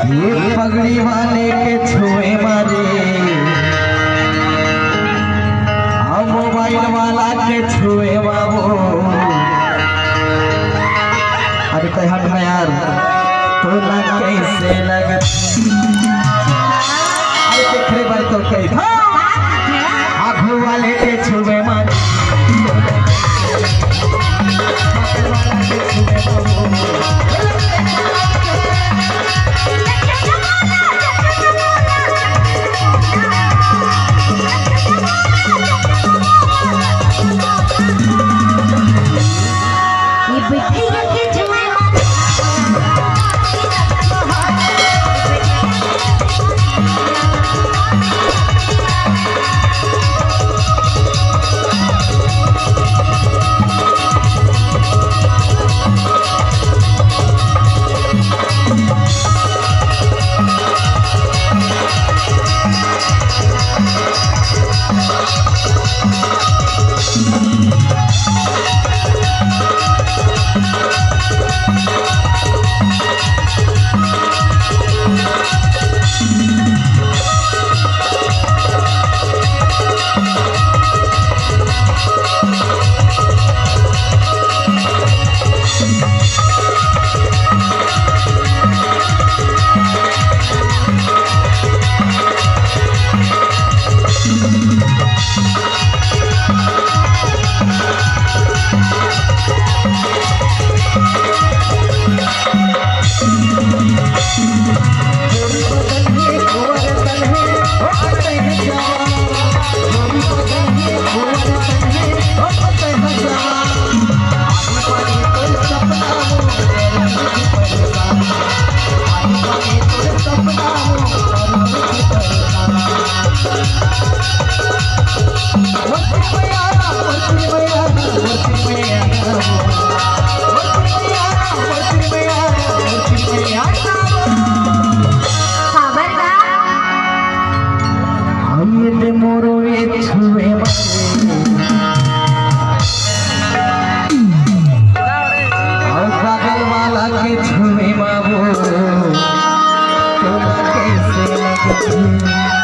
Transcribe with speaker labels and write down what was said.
Speaker 1: ये पगड़ी वाले के छुए मारे, हम मोबाइल वाला के छुए बाबू। अरे तो हट ना यार, तो लग कैसे लग देख रहे भाई तो कही आँखों वाले के छुए मारे, छुए बाबू तो कैसे लगे।